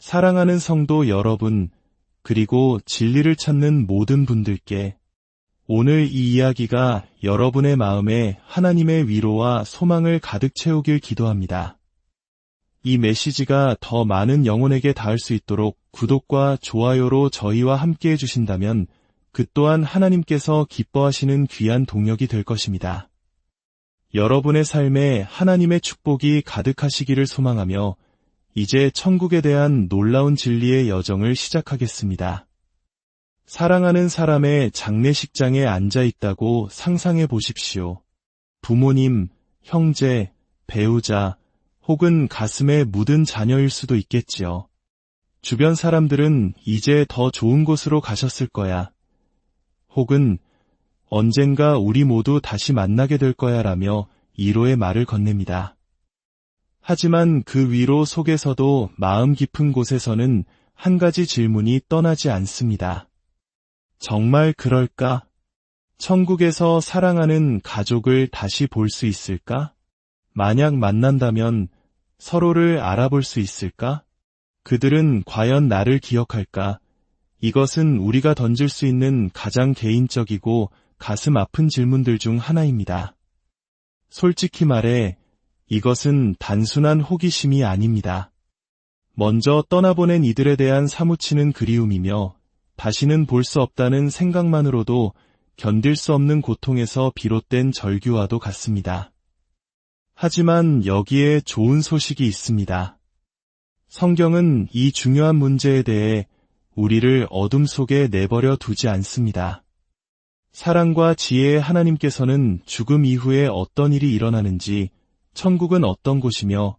사랑하는 성도 여러분, 그리고 진리를 찾는 모든 분들께 오늘 이 이야기가 여러분의 마음에 하나님의 위로와 소망을 가득 채우길 기도합니다. 이 메시지가 더 많은 영혼에게 닿을 수 있도록 구독과 좋아요로 저희와 함께 해주신다면 그 또한 하나님께서 기뻐하시는 귀한 동력이 될 것입니다. 여러분의 삶에 하나님의 축복이 가득하시기를 소망하며 이제 천국에 대한 놀라운 진리의 여정을 시작하겠습니다. 사랑하는 사람의 장례식장에 앉아 있다고 상상해 보십시오. 부모님, 형제, 배우자, 혹은 가슴에 묻은 자녀일 수도 있겠지요. 주변 사람들은 이제 더 좋은 곳으로 가셨을 거야. 혹은 언젠가 우리 모두 다시 만나게 될 거야 라며 위로의 말을 건넵니다. 하지만 그 위로 속에서도 마음 깊은 곳에서는 한 가지 질문이 떠나지 않습니다. 정말 그럴까? 천국에서 사랑하는 가족을 다시 볼 수 있을까? 만약 만난다면 서로를 알아볼 수 있을까? 그들은 과연 나를 기억할까? 이것은 우리가 던질 수 있는 가장 개인적이고 가슴 아픈 질문들 중 하나입니다. 솔직히 말해 이것은 단순한 호기심이 아닙니다. 먼저 떠나보낸 이들에 대한 사무치는 그리움이며 다시는 볼 수 없다는 생각만으로도 견딜 수 없는 고통에서 비롯된 절규와도 같습니다. 하지만 여기에 좋은 소식이 있습니다. 성경은 이 중요한 문제에 대해 우리를 어둠 속에 내버려 두지 않습니다. 사랑과 지혜의 하나님께서는 죽음 이후에 어떤 일이 일어나는지, 천국은 어떤 곳이며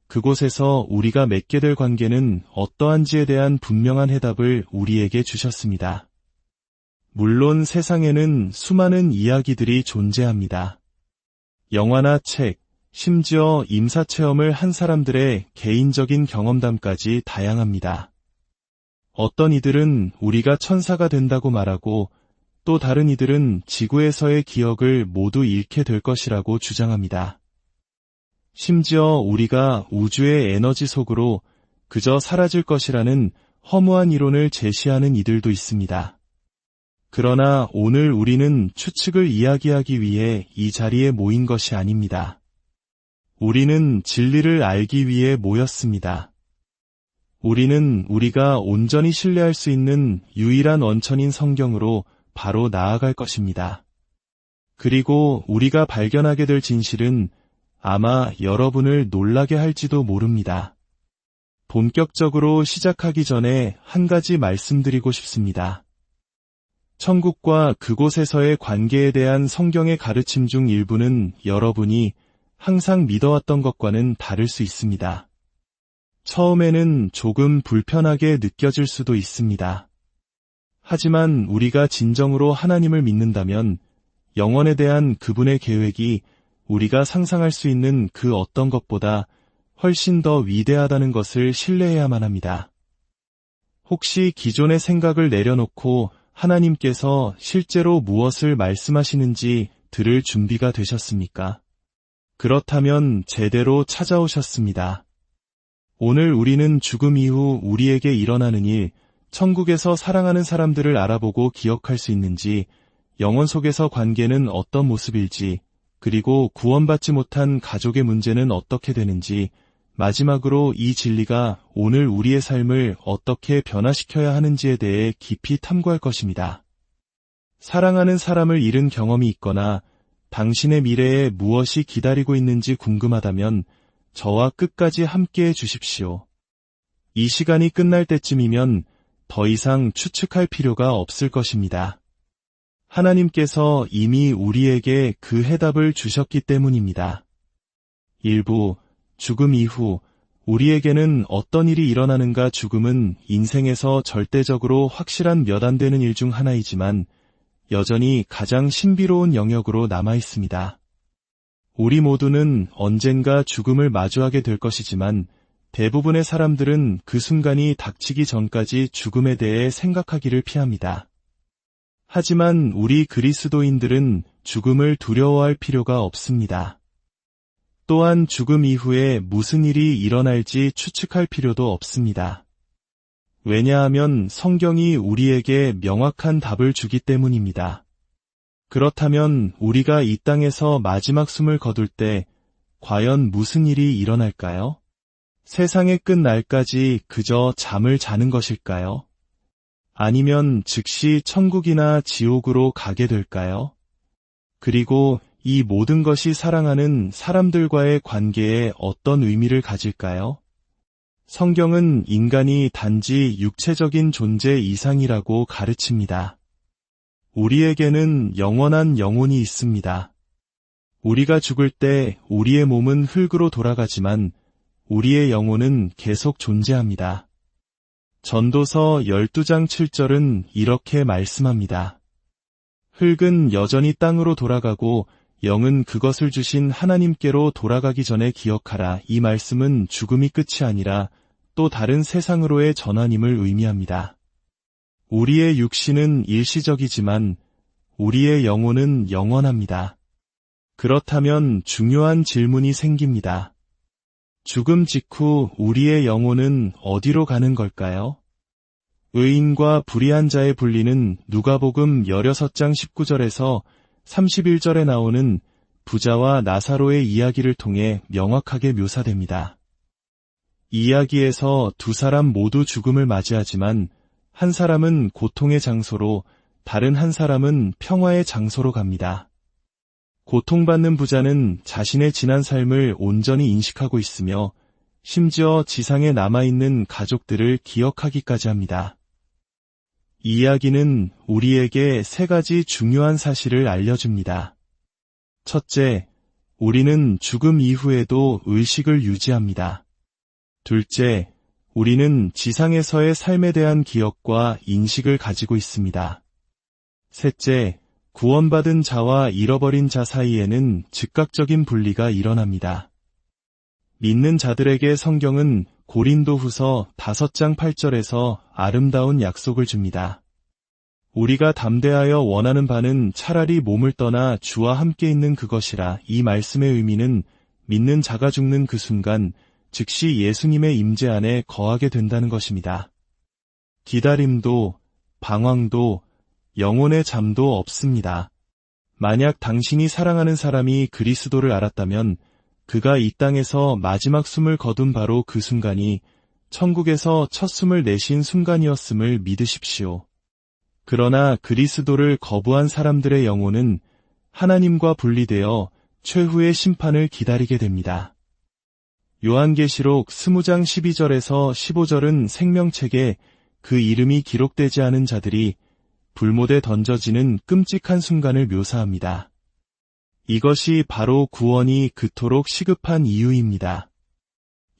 그곳에서 우리가 맺게 될 관계는 어떠한지에 대한 분명한 해답을 우리에게 주셨습니다. 물론 세상에는 수많은 이야기들이 존재합니다. 영화나 책, 심지어 임사체험을 한 사람들의 개인적인 경험담까지 다양합니다. 어떤 이들은 우리가 천사가 된다고 말하고 또 다른 이들은 지구에서의 기억을 모두 잃게 될 것이라고 주장합니다. 심지어 우리가 우주의 에너지 속으로 그저 사라질 것이라는 허무한 이론을 제시하는 이들도 있습니다. 그러나 오늘 우리는 추측을 이야기하기 위해 이 자리에 모인 것이 아닙니다. 우리는 진리를 알기 위해 모였습니다. 우리는 우리가 온전히 신뢰할 수 있는 유일한 원천인 성경으로 바로 나아갈 것입니다. 그리고 우리가 발견하게 될 진실은 아마 여러분을 놀라게 할지도 모릅니다. 본격적으로 시작하기 전에 한 가지 말씀드리고 싶습니다. 천국과 그곳에서의 관계에 대한 성경의 가르침 중 일부는 여러분이 항상 믿어왔던 것과는 다를 수 있습니다. 처음에는 조금 불편하게 느껴질 수도 있습니다. 하지만 우리가 진정으로 하나님을 믿는다면 영원에 대한 그분의 계획이 우리가 상상할 수 있는 그 어떤 것보다 훨씬 더 위대하다는 것을 신뢰해야만 합니다. 혹시 기존의 생각을 내려놓고 하나님께서 실제로 무엇을 말씀하시는지 들을 준비가 되셨습니까? 그렇다면 제대로 찾아오셨습니다. 오늘 우리는 죽음 이후 우리에게 일어나는 일, 천국에서 사랑하는 사람들을 알아보고 기억할 수 있는지, 영원 속에서 관계는 어떤 모습일지, 그리고 구원받지 못한 가족의 문제는 어떻게 되는지, 마지막으로 이 진리가 오늘 우리의 삶을 어떻게 변화시켜야 하는지에 대해 깊이 탐구할 것입니다. 사랑하는 사람을 잃은 경험이 있거나 당신의 미래에 무엇이 기다리고 있는지 궁금하다면 저와 끝까지 함께해 주십시오. 이 시간이 끝날 때쯤이면 더 이상 추측할 필요가 없을 것입니다. 하나님께서 이미 우리에게 그 해답을 주셨기 때문입니다. 일부, 죽음 이후 우리에게는 어떤 일이 일어나는가. 죽음은 인생에서 절대적으로 확실한 몇 안 되는 일 중 하나이지만 여전히 가장 신비로운 영역으로 남아 있습니다. 우리 모두는 언젠가 죽음을 마주하게 될 것이지만 대부분의 사람들은 그 순간이 닥치기 전까지 죽음에 대해 생각하기를 피합니다. 하지만 우리 그리스도인들은 죽음을 두려워할 필요가 없습니다. 또한 죽음 이후에 무슨 일이 일어날지 추측할 필요도 없습니다. 왜냐하면 성경이 우리에게 명확한 답을 주기 때문입니다. 그렇다면 우리가 이 땅에서 마지막 숨을 거둘 때 과연 무슨 일이 일어날까요? 세상의 끝 날까지 그저 잠을 자는 것일까요? 아니면 즉시 천국이나 지옥으로 가게 될까요? 그리고 이 모든 것이 사랑하는 사람들과의 관계에 어떤 의미를 가질까요? 성경은 인간이 단지 육체적인 존재 이상이라고 가르칩니다. 우리에게는 영원한 영혼이 있습니다. 우리가 죽을 때 우리의 몸은 흙으로 돌아가지만 우리의 영혼은 계속 존재합니다. 전도서 12장 7절은 이렇게 말씀합니다. 흙은 여전히 땅으로 돌아가고 영은 그것을 주신 하나님께로 돌아가기 전에 기억하라. 이 말씀은 죽음이 끝이 아니라 또 다른 세상으로의 전환임을 의미합니다. 우리의 육신은 일시적이지만 우리의 영혼은 영원합니다. 그렇다면 중요한 질문이 생깁니다. 죽음 직후 우리의 영혼은 어디로 가는 걸까요? 의인과 불의한 자의 분리는 누가복음 16장 19절에서 31절에 나오는 부자와 나사로의 이야기를 통해 명확하게 묘사됩니다. 이 이야기에서 두 사람 모두 죽음을 맞이하지만 한 사람은 고통의 장소로 다른 한 사람은 평화의 장소로 갑니다. 고통받는 부자는 자신의 지난 삶을 온전히 인식하고 있으며 심지어 지상에 남아있는 가족들을 기억하기까지 합니다. 이 이야기는 우리에게 세 가지 중요한 사실을 알려줍니다. 첫째, 우리는 죽음 이후에도 의식을 유지합니다. 둘째, 우리는 지상에서의 삶에 대한 기억과 인식을 가지고 있습니다. 셋째, 구원받은 자와 잃어버린 자 사이에는 즉각적인 분리가 일어납니다. 믿는 자들에게 성경은 고린도후서 5장 8절에서 아름다운 약속을 줍니다. 우리가 담대하여 원하는 바는 차라리 몸을 떠나 주와 함께 있는 그것이라. 이 말씀의 의미는 믿는 자가 죽는 그 순간 즉시 예수님의 임재 안에 거하게 된다는 것입니다. 기다림도 방황도 영혼의 잠도 없습니다. 만약 당신이 사랑하는 사람이 그리스도를 알았다면 그가 이 땅에서 마지막 숨을 거둔 바로 그 순간이 천국에서 첫 숨을 내쉰 순간이었음을 믿으십시오. 그러나 그리스도를 거부한 사람들의 영혼은 하나님과 분리되어 최후의 심판을 기다리게 됩니다. 요한계시록 20장 12절에서 15절은 생명책에 그 이름이 기록되지 않은 자들이 불못에 던져지는 끔찍한 순간을 묘사합니다. 이것이 바로 구원이 그토록 시급한 이유입니다.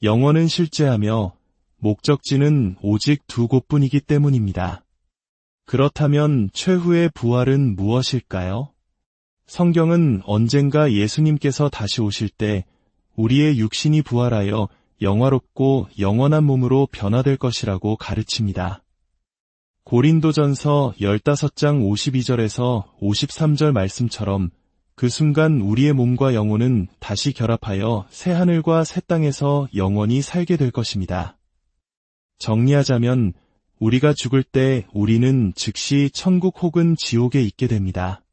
영원은 실제하며 목적지는 오직 두 곳뿐이기 때문입니다. 그렇다면 최후의 부활은 무엇일까요? 성경은 언젠가 예수님께서 다시 오실 때 우리의 육신이 부활하여 영화롭고 영원한 몸으로 변화될 것이라고 가르칩니다. 고린도전서 15장 52절에서 53절 말씀처럼 그 순간 우리의 몸과 영혼은 다시 결합하여 새하늘과 새 땅에서 영원히 살게 될 것입니다. 정리하자면 우리가 죽을 때 우리는 즉시 천국 혹은 지옥에 있게 됩니다.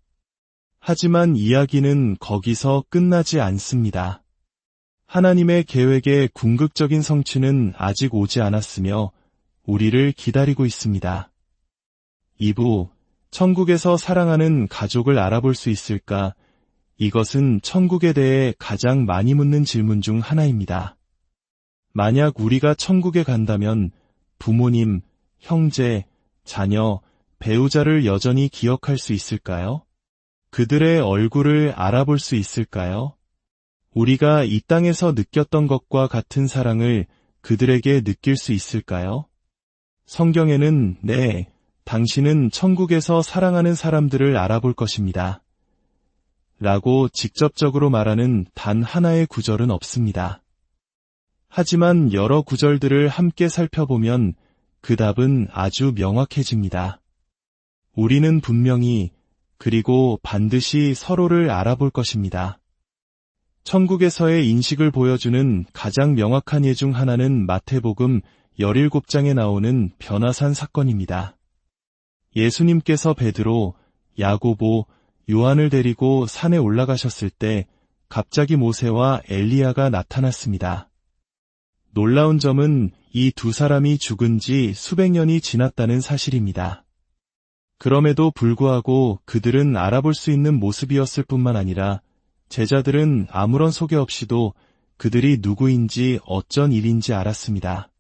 하지만 이야기는 거기서 끝나지 않습니다. 하나님의 계획의 궁극적인 성취는 아직 오지 않았으며 우리를 기다리고 있습니다. 2부, 천국에서 사랑하는 가족을 알아볼 수 있을까? 이것은 천국에 대해 가장 많이 묻는 질문 중 하나입니다. 만약 우리가 천국에 간다면 부모님, 형제, 자녀, 배우자를 여전히 기억할 수 있을까요? 그들의 얼굴을 알아볼 수 있을까요? 우리가 이 땅에서 느꼈던 것과 같은 사랑을 그들에게 느낄 수 있을까요? 성경에는 네, 당신은 천국에서 사랑하는 사람들을 알아볼 것입니다. 라고 직접적으로 말하는 단 하나의 구절은 없습니다. 하지만 여러 구절들을 함께 살펴보면 그 답은 아주 명확해집니다. 우리는 분명히 그리고 반드시 서로를 알아볼 것입니다. 천국에서의 인식을 보여주는 가장 명확한 예 중 하나는 마태복음 17장에 나오는 변화산 사건입니다. 예수님께서 베드로, 야고보, 요한을 데리고 산에 올라가셨을 때 갑자기 모세와 엘리야가 나타났습니다. 놀라운 점은 이 두 사람이 죽은 지 수백 년이 지났다는 사실입니다. 그럼에도 불구하고 그들은 알아볼 수 있는 모습이었을 뿐만 아니라 제자들은 아무런 소개 없이도 그들이 누구인지 어쩐 일인지 알았습니다.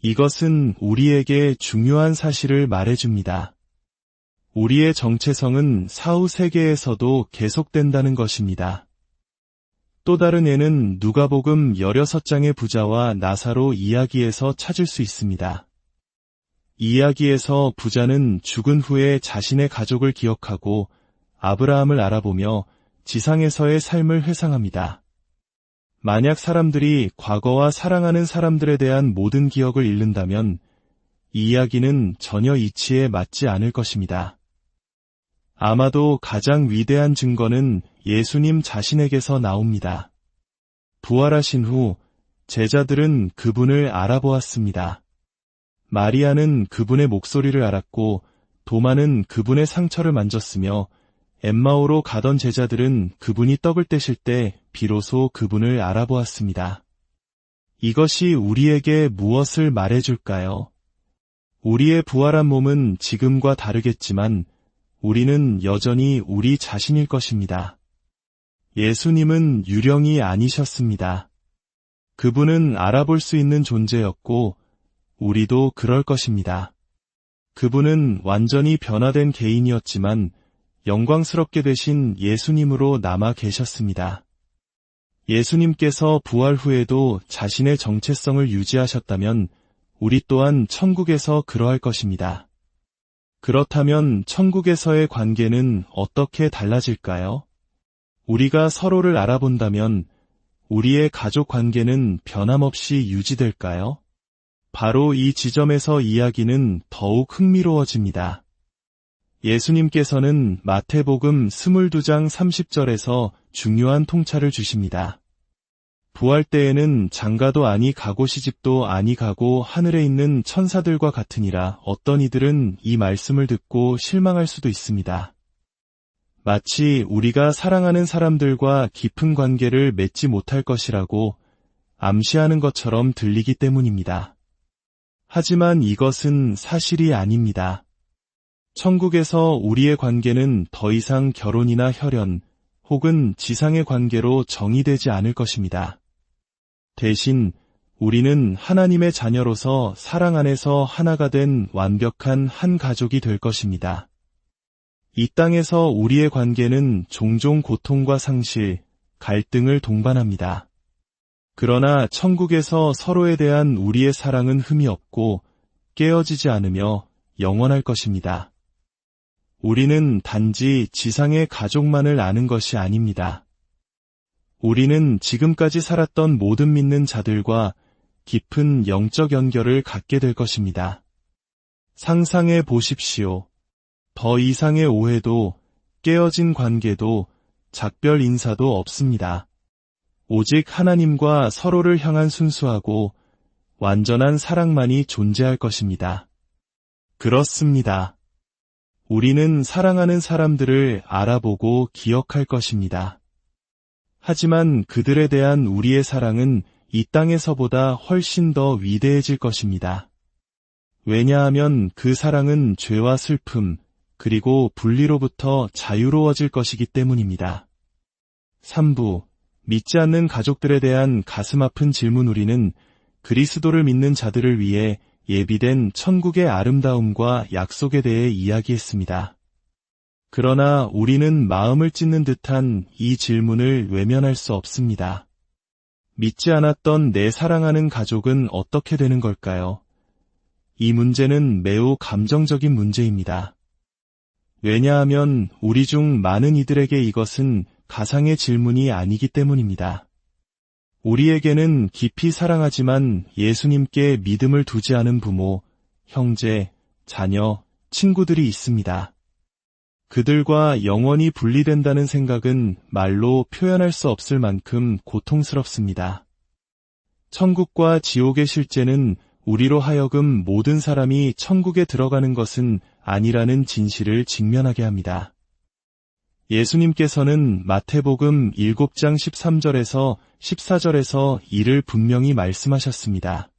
이것은 우리에게 중요한 사실을 말해줍니다. 우리의 정체성은 사후 세계에서도 계속된다는 것입니다. 또 다른 예는 누가복음 16장의 부자와 나사로 이야기에서 찾을 수 있습니다. 이 이야기에서 부자는 죽은 후에 자신의 가족을 기억하고 아브라함을 알아보며 지상에서의 삶을 회상합니다. 만약 사람들이 과거와 사랑하는 사람들에 대한 모든 기억을 잃는다면 이 이야기는 전혀 이치에 맞지 않을 것입니다. 아마도 가장 위대한 증거는 예수님 자신에게서 나옵니다. 부활하신 후 제자들은 그분을 알아보았습니다. 마리아는 그분의 목소리를 알았고 도마는 그분의 상처를 만졌으며 엠마오로 가던 제자들은 그분이 떡을 떼실 때 비로소 그분을 알아보았습니다. 이것이 우리에게 무엇을 말해줄까요? 우리의 부활한 몸은 지금과 다르겠지만 우리는 여전히 우리 자신일 것입니다. 예수님은 유령이 아니셨습니다. 그분은 알아볼 수 있는 존재였고 우리도 그럴 것입니다. 그분은 완전히 변화된 개인이었지만 영광스럽게 되신 예수님으로 남아 계셨습니다. 예수님께서 부활 후에도 자신의 정체성을 유지하셨다면 우리 또한 천국에서 그러할 것입니다. 그렇다면 천국에서의 관계는 어떻게 달라질까요? 우리가 서로를 알아본다면 우리의 가족 관계는 변함없이 유지될까요? 바로 이 지점에서 이야기는 더욱 흥미로워집니다. 예수님께서는 마태복음 22장 30절에서 중요한 통찰을 주십니다. 부활 때에는 장가도 아니 가고 시집도 아니 가고 하늘에 있는 천사들과 같으니라. 어떤 이들은 이 말씀을 듣고 실망할 수도 있습니다. 마치 우리가 사랑하는 사람들과 깊은 관계를 맺지 못할 것이라고 암시하는 것처럼 들리기 때문입니다. 하지만 이것은 사실이 아닙니다. 천국에서 우리의 관계는 더 이상 결혼이나 혈연 혹은 지상의 관계로 정의되지 않을 것입니다. 대신 우리는 하나님의 자녀로서 사랑 안에서 하나가 된 완벽한 한 가족이 될 것입니다. 이 땅에서 우리의 관계는 종종 고통과 상실, 갈등을 동반합니다. 그러나 천국에서 서로에 대한 우리의 사랑은 흠이 없고 깨어지지 않으며 영원할 것입니다. 우리는 단지 지상의 가족만을 아는 것이 아닙니다. 우리는 지금까지 살았던 모든 믿는 자들과 깊은 영적 연결을 갖게 될 것입니다. 상상해 보십시오. 더 이상의 오해도 깨어진 관계도 작별 인사도 없습니다. 오직 하나님과 서로를 향한 순수하고 완전한 사랑만이 존재할 것입니다. 그렇습니다. 우리는 사랑하는 사람들을 알아보고 기억할 것입니다. 하지만 그들에 대한 우리의 사랑은 이 땅에서보다 훨씬 더 위대해질 것입니다. 왜냐하면 그 사랑은 죄와 슬픔, 그리고 분리로부터 자유로워질 것이기 때문입니다. 3부, 믿지 않는 가족들에 대한 가슴 아픈 질문. 우리는 그리스도를 믿는 자들을 위해 예비된 천국의 아름다움과 약속에 대해 이야기했습니다. 그러나 우리는 마음을 찢는 듯한 이 질문을 외면할 수 없습니다. 믿지 않았던 내 사랑하는 가족은 어떻게 되는 걸까요? 이 문제는 매우 감정적인 문제입니다. 왜냐하면 우리 중 많은 이들에게 이것은 가상의 질문이 아니기 때문입니다. 우리에게는 깊이 사랑하지만 예수님께 믿음을 두지 않은 부모, 형제, 자녀, 친구들이 있습니다. 그들과 영원히 분리된다는 생각은 말로 표현할 수 없을 만큼 고통스럽습니다. 천국과 지옥의 실제는 우리로 하여금 모든 사람이 천국에 들어가는 것은 아니라는 진실을 직면하게 합니다. 예수님께서는 마태복음 7장 13절에서 14절에서 이를 분명히 말씀하셨습니다.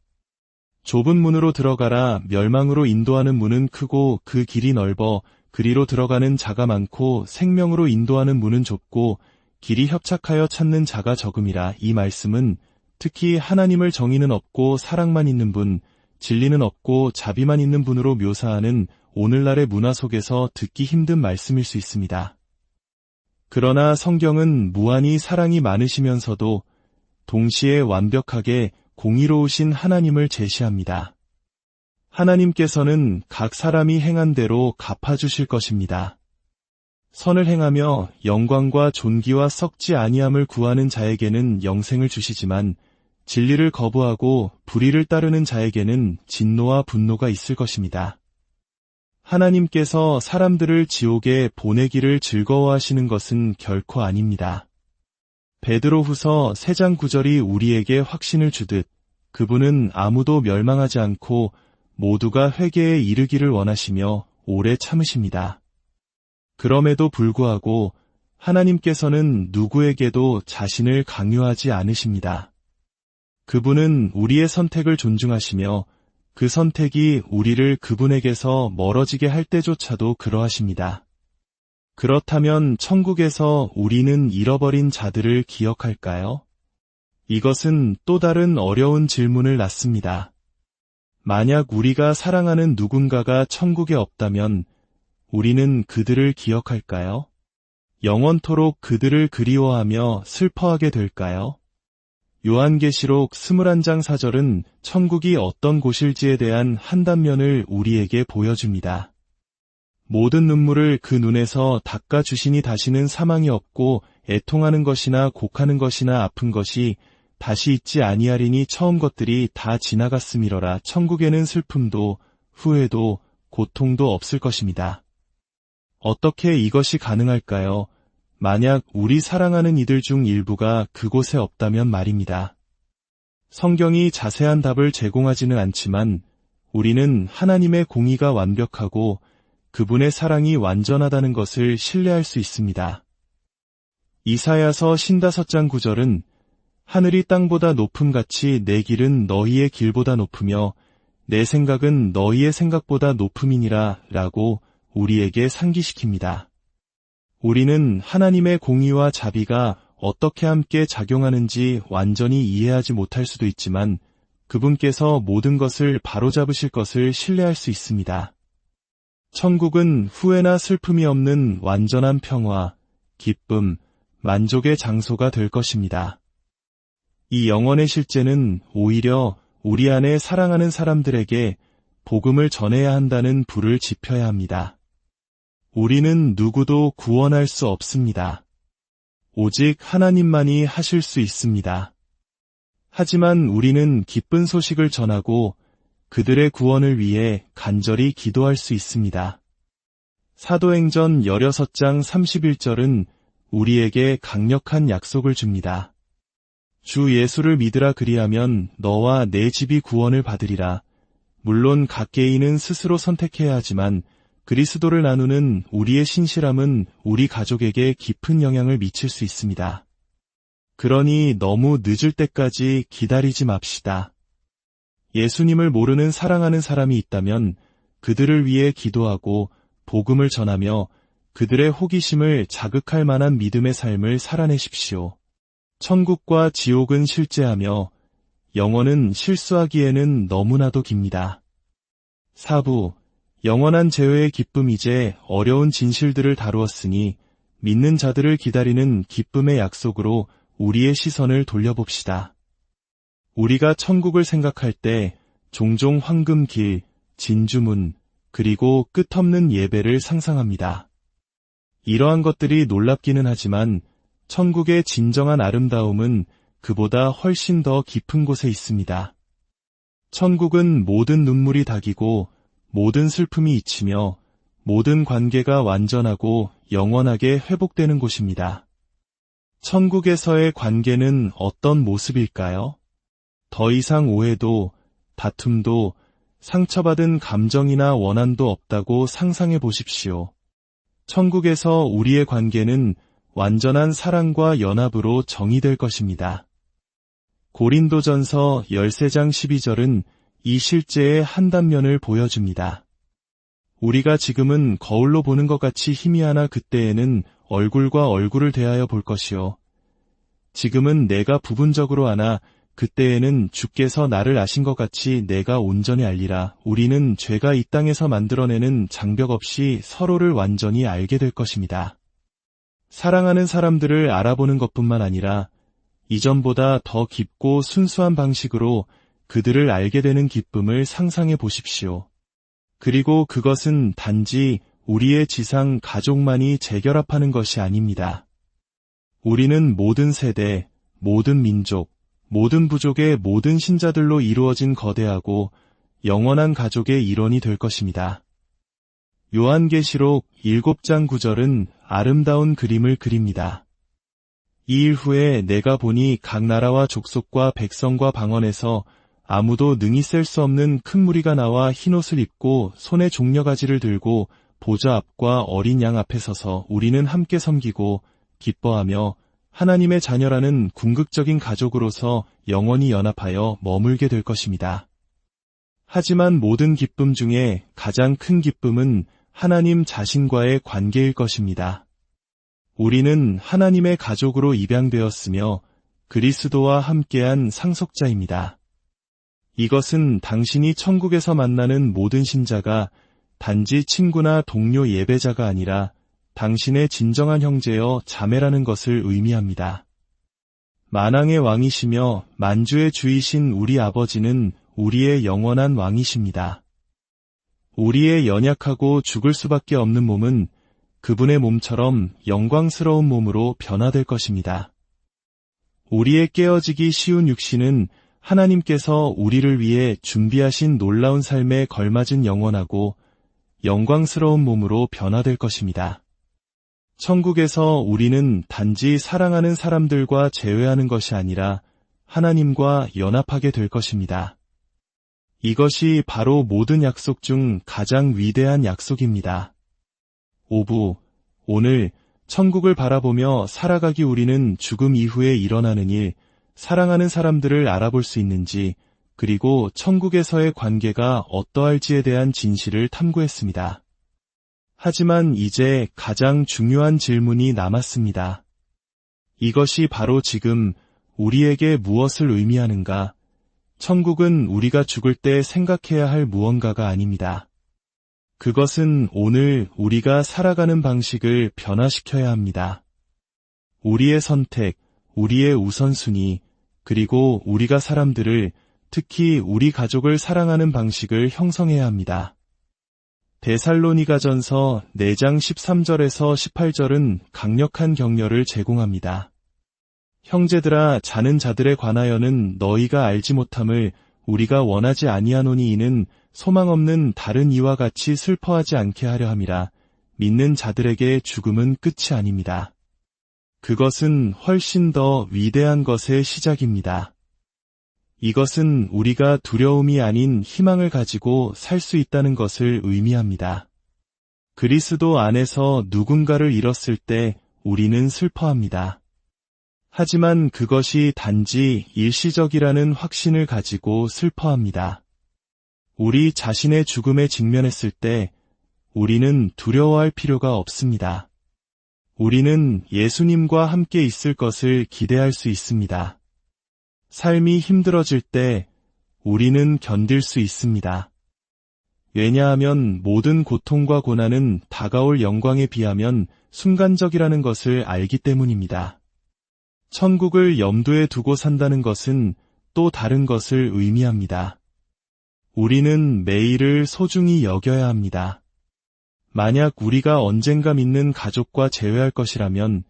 좁은 문으로 들어가라. 멸망으로 인도하는 문은 크고 그 길이 넓어 그리로 들어가는 자가 많고 생명으로 인도하는 문은 좁고 길이 협착하여 찾는 자가 적음이라. 이 말씀은 특히 하나님을 정의는 없고 사랑만 있는 분, 진리는 없고 자비만 있는 분으로 묘사하는 오늘날의 문화 속에서 듣기 힘든 말씀일 수 있습니다. 그러나 성경은 무한히 사랑이 많으시면서도 동시에 완벽하게 공의로우신 하나님을 제시합니다. 하나님께서는 각 사람이 행한 대로 갚아주실 것입니다. 선을 행하며 영광과 존귀와 썩지 아니함을 구하는 자에게는 영생을 주시지만 진리를 거부하고 불의를 따르는 자에게는 진노와 분노가 있을 것입니다. 하나님께서 사람들을 지옥에 보내기를 즐거워하시는 것은 결코 아닙니다. 베드로후서 3장 9절이 우리에게 확신을 주듯 그분은 아무도 멸망하지 않고 모두가 회개에 이르기를 원하시며 오래 참으십니다. 그럼에도 불구하고 하나님께서는 누구에게도 자신을 강요하지 않으십니다. 그분은 우리의 선택을 존중하시며 그 선택이 우리를 그분에게서 멀어지게 할 때조차도 그러하십니다. 그렇다면 천국에서 우리는 잃어버린 자들을 기억할까요? 이것은 또 다른 어려운 질문을 낳습니다. 만약 우리가 사랑하는 누군가가 천국에 없다면 우리는 그들을 기억할까요? 영원토록 그들을 그리워하며 슬퍼하게 될까요? 요한계시록 21장 4절은 천국이 어떤 곳일지에 대한 한 단면을 우리에게 보여줍니다. 모든 눈물을 그 눈에서 닦아주시니 다시는 사망이 없고 애통하는 것이나 곡하는 것이나 아픈 것이 다시 있지 아니하리니 처음 것들이 다 지나갔음이러라. 천국에는 슬픔도 후회도 고통도 없을 것입니다. 어떻게 이것이 가능할까요? 만약 우리 사랑하는 이들 중 일부가 그곳에 없다면 말입니다. 성경이 자세한 답을 제공하지는 않지만 우리는 하나님의 공의가 완벽하고 그분의 사랑이 완전하다는 것을 신뢰할 수 있습니다. 이사야서 55장 9절은 하늘이 땅보다 높음같이 내 길은 너희의 길보다 높으며 내 생각은 너희의 생각보다 높음이니라 라고 우리에게 상기시킵니다. 우리는 하나님의 공의와 자비가 어떻게 함께 작용하는지 완전히 이해하지 못할 수도 있지만 그분께서 모든 것을 바로잡으실 것을 신뢰할 수 있습니다. 천국은 후회나 슬픔이 없는 완전한 평화, 기쁨, 만족의 장소가 될 것입니다. 이 영원의 실제는 오히려 우리 안에 사랑하는 사람들에게 복음을 전해야 한다는 불을 지펴야 합니다. 우리는 누구도 구원할 수 없습니다. 오직 하나님만이 하실 수 있습니다. 하지만 우리는 기쁜 소식을 전하고 그들의 구원을 위해 간절히 기도할 수 있습니다. 사도행전 16장 31절은 우리에게 강력한 약속을 줍니다. 주 예수를 믿으라 그리하면 너와 내 집이 구원을 받으리라. 물론 각 개인은 스스로 선택해야 하지만 그리스도를 나누는 우리의 신실함은 우리 가족에게 깊은 영향을 미칠 수 있습니다. 그러니 너무 늦을 때까지 기다리지 맙시다. 예수님을 모르는 사랑하는 사람이 있다면 그들을 위해 기도하고 복음을 전하며 그들의 호기심을 자극할 만한 믿음의 삶을 살아내십시오. 천국과 지옥은 실제하며 영원은 실수하기에는 너무나도 깁니다. 4부 영원한 재회의 기쁨. 이제 어려운 진실들을 다루었으니 믿는 자들을 기다리는 기쁨의 약속으로 우리의 시선을 돌려봅시다. 우리가 천국을 생각할 때 종종 황금길, 진주문, 그리고 끝없는 예배를 상상합니다. 이러한 것들이 놀랍기는 하지만 천국의 진정한 아름다움은 그보다 훨씬 더 깊은 곳에 있습니다. 천국은 모든 눈물이 닦이고 모든 슬픔이 잊히며 모든 관계가 완전하고 영원하게 회복되는 곳입니다. 천국에서의 관계는 어떤 모습일까요? 더 이상 오해도, 다툼도, 상처받은 감정이나 원한도 없다고 상상해 보십시오. 천국에서 우리의 관계는 완전한 사랑과 연합으로 정의될 것입니다. 고린도전서 13장 12절은 이 실제의 한 단면을 보여줍니다. 우리가 지금은 거울로 보는 것 같이 희미하나 그때에는 얼굴과 얼굴을 대하여 볼 것이요. 지금은 내가 부분적으로 아나 그때에는 주께서 나를 아신 것 같이 내가 온전히 알리라. 우리는 죄가 이 땅에서 만들어내는 장벽 없이 서로를 완전히 알게 될 것입니다. 사랑하는 사람들을 알아보는 것뿐만 아니라 이전보다 더 깊고 순수한 방식으로 그들을 알게 되는 기쁨을 상상해 보십시오. 그리고 그것은 단지 우리의 지상 가족만이 재결합하는 것이 아닙니다. 우리는 모든 세대, 모든 민족, 모든 부족의 모든 신자들로 이루어진 거대하고 영원한 가족의 일원이 될 것입니다. 요한계시록 7장 9절은 아름다운 그림을 그립니다. 이 일 후에 내가 보니 각 나라와 족속과 백성과 방언에서 아무도 능히 셀 수 없는 큰 무리가 나와 흰옷을 입고 손에 종려가지를 들고 보좌 앞과 어린 양 앞에 서서 우리는 함께 섬기고 기뻐하며 하나님의 자녀라는 궁극적인 가족으로서 영원히 연합하여 머물게 될 것입니다. 하지만 모든 기쁨 중에 가장 큰 기쁨은 하나님 자신과의 관계일 것입니다. 우리는 하나님의 가족으로 입양되었으며 그리스도와 함께한 상속자입니다. 이것은 당신이 천국에서 만나는 모든 신자가 단지 친구나 동료 예배자가 아니라 당신의 진정한 형제여 자매라는 것을 의미합니다. 만왕의 왕이시며 만주의 주이신 우리 아버지는 우리의 영원한 왕이십니다. 우리의 연약하고 죽을 수밖에 없는 몸은 그분의 몸처럼 영광스러운 몸으로 변화될 것입니다. 우리의 깨어지기 쉬운 육신은 하나님께서 우리를 위해 준비하신 놀라운 삶에 걸맞은 영원하고 영광스러운 몸으로 변화될 것입니다. 천국에서 우리는 단지 사랑하는 사람들과 재회하는 것이 아니라 하나님과 연합하게 될 것입니다. 이것이 바로 모든 약속 중 가장 위대한 약속입니다. 오부, 오늘 천국을 바라보며 살아가기 우리는 죽음 이후에 일어나는 일, 사랑하는 사람들을 알아볼 수 있는지, 그리고 천국에서의 관계가 어떠할지에 대한 진실을 탐구했습니다. 하지만 이제 가장 중요한 질문이 남았습니다. 이것이 바로 지금 우리에게 무엇을 의미하는가? 천국은 우리가 죽을 때 생각해야 할 무언가가 아닙니다. 그것은 오늘 우리가 살아가는 방식을 변화시켜야 합니다. 우리의 선택, 우리의 우선순위, 그리고 우리가 사람들을, 특히 우리 가족을 사랑하는 방식을 형성해야 합니다. 데살로니가전서 4장 13절에서 18절은 강력한 격려를 제공합니다. 형제들아, 자는 자들에 관하여는 너희가 알지 못함을 우리가 원하지 아니하노니 이는 소망 없는 다른 이와 같이 슬퍼하지 않게 하려 함이라. 믿는 자들에게 죽음은 끝이 아닙니다. 그것은 훨씬 더 위대한 것의 시작입니다. 이것은 우리가 두려움이 아닌 희망을 가지고 살 수 있다는 것을 의미합니다. 그리스도 안에서 누군가를 잃었을 때 우리는 슬퍼합니다. 하지만 그것이 단지 일시적이라는 확신을 가지고 슬퍼합니다. 우리 자신의 죽음에 직면했을 때 우리는 두려워할 필요가 없습니다. 우리는 예수님과 함께 있을 것을 기대할 수 있습니다. 삶이 힘들어질 때 우리는 견딜 수 있습니다. 왜냐하면 모든 고통과 고난은 다가올 영광에 비하면 순간적이라는 것을 알기 때문입니다. 천국을 염두에 두고 산다는 것은 또 다른 것을 의미합니다. 우리는 매일을 소중히 여겨야 합니다. 만약 우리가 언젠가 믿는 가족과 재회할 것이라면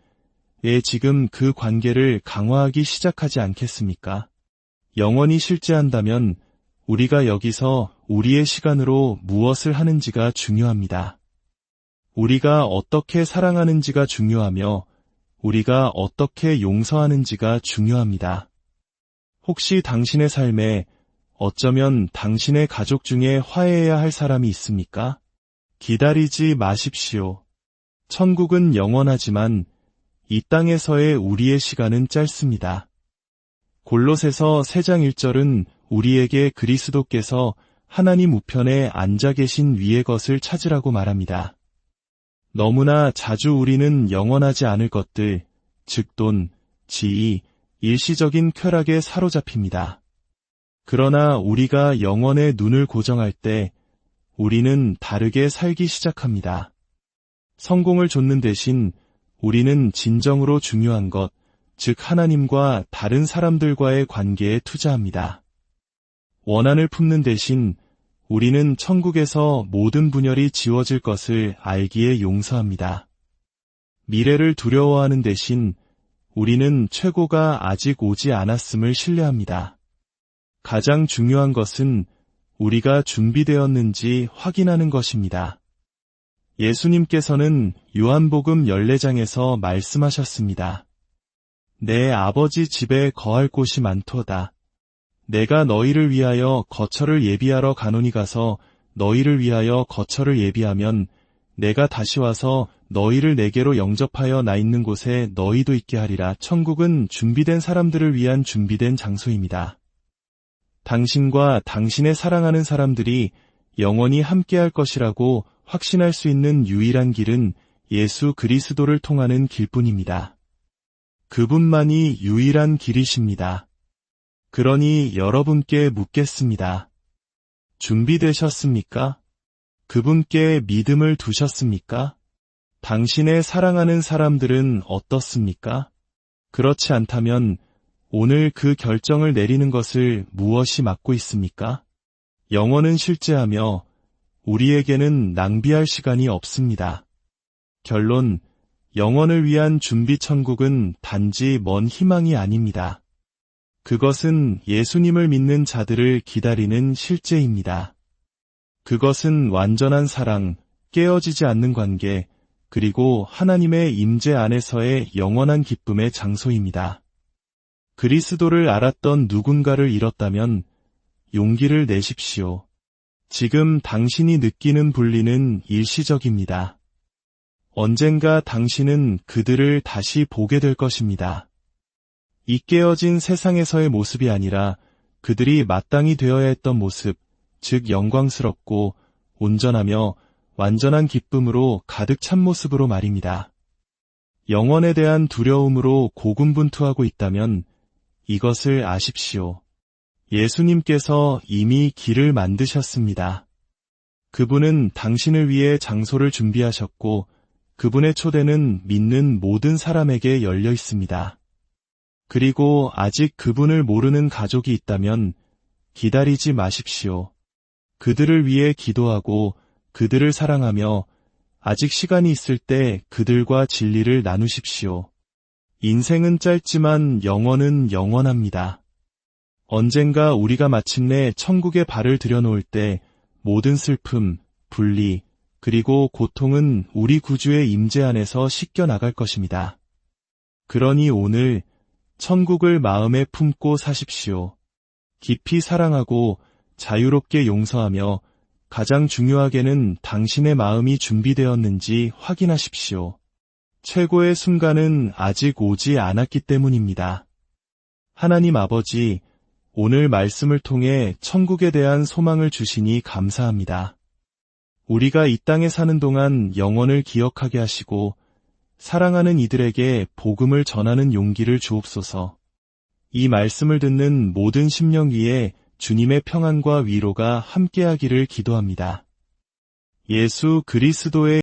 왜 지금 그 관계를 강화하기 시작하지 않겠습니까? 영원히 실제한다면 우리가 여기서 우리의 시간으로 무엇을 하는지가 중요합니다. 우리가 어떻게 사랑하는지가 중요하며 우리가 어떻게 용서하는지가 중요합니다. 혹시 당신의 삶에 어쩌면 당신의 가족 중에 화해해야 할 사람이 있습니까? 기다리지 마십시오. 천국은 영원하지만 이 땅에서의 우리의 시간은 짧습니다. 골로새서 3장 1절은 우리에게 그리스도께서 하나님 우편에 앉아 계신 위의 것을 찾으라고 말합니다. 너무나 자주 우리는 영원하지 않을 것들, 즉 돈, 지위, 일시적인 쾌락에 사로잡힙니다. 그러나 우리가 영원의 눈을 고정할 때 우리는 다르게 살기 시작합니다. 성공을 좇는 대신 우리는 진정으로 중요한 것, 즉 하나님과 다른 사람들과의 관계에 투자합니다. 원한을 품는 대신 우리는 천국에서 모든 분열이 지워질 것을 알기에 용서합니다. 미래를 두려워하는 대신 우리는 최고가 아직 오지 않았음을 신뢰합니다. 가장 중요한 것은 우리가 준비되었는지 확인하는 것입니다. 예수님께서는 요한복음 14장에서 말씀하셨습니다. 내 아버지 집에 거할 곳이 많도다. 내가 너희를 위하여 거처를 예비하러 가노니 가서 너희를 위하여 거처를 예비하면 내가 다시 와서 너희를 내게로 영접하여 나 있는 곳에 너희도 있게 하리라. 천국은 준비된 사람들을 위한 준비된 장소입니다. 당신과 당신의 사랑하는 사람들이 영원히 함께할 것이라고 확신할 수 있는 유일한 길은 예수 그리스도를 통하는 길뿐입니다. 그분만이 유일한 길이십니다. 그러니 여러분께 묻겠습니다. 준비되셨습니까? 그분께 믿음을 두셨습니까? 당신의 사랑하는 사람들은 어떻습니까? 그렇지 않다면 오늘 그 결정을 내리는 것을 무엇이 막고 있습니까? 영원은 실제하며 우리에게는 낭비할 시간이 없습니다. 결론, 영원을 위한 준비 천국은 단지 먼 희망이 아닙니다. 그것은 예수님을 믿는 자들을 기다리는 실제입니다. 그것은 완전한 사랑, 깨어지지 않는 관계, 그리고 하나님의 임재 안에서의 영원한 기쁨의 장소입니다. 그리스도를 알았던 누군가를 잃었다면 용기를 내십시오. 지금 당신이 느끼는 분리는 일시적입니다. 언젠가 당신은 그들을 다시 보게 될 것입니다. 이 깨어진 세상에서의 모습이 아니라 그들이 마땅히 되어야 했던 모습, 즉 영광스럽고 온전하며 완전한 기쁨으로 가득 찬 모습으로 말입니다. 영원에 대한 두려움으로 고군분투하고 있다면 이것을 아십시오. 예수님께서 이미 길을 만드셨습니다. 그분은 당신을 위해 장소를 준비하셨고 그분의 초대는 믿는 모든 사람에게 열려 있습니다. 그리고 아직 그분을 모르는 가족이 있다면 기다리지 마십시오. 그들을 위해 기도하고 그들을 사랑하며 아직 시간이 있을 때 그들과 진리를 나누십시오. 인생은 짧지만 영원은 영원합니다. 언젠가 우리가 마침내 천국에 발을 들여놓을 때 모든 슬픔, 분리, 그리고 고통은 우리 구주의 임재 안에서 씻겨나갈 것입니다. 그러니 오늘 천국을 마음에 품고 사십시오. 깊이 사랑하고 자유롭게 용서하며 가장 중요하게는 당신의 마음이 준비되었는지 확인하십시오. 최고의 순간은 아직 오지 않았기 때문입니다. 하나님 아버지, 오늘 말씀을 통해 천국에 대한 소망을 주시니 감사합니다. 우리가 이 땅에 사는 동안 영원을 기억하게 하시고 사랑하는 이들에게 복음을 전하는 용기를 주옵소서. 이 말씀을 듣는 모든 심령 위에 주님의 평안과 위로가 함께하기를 기도합니다. 예수 그리스도의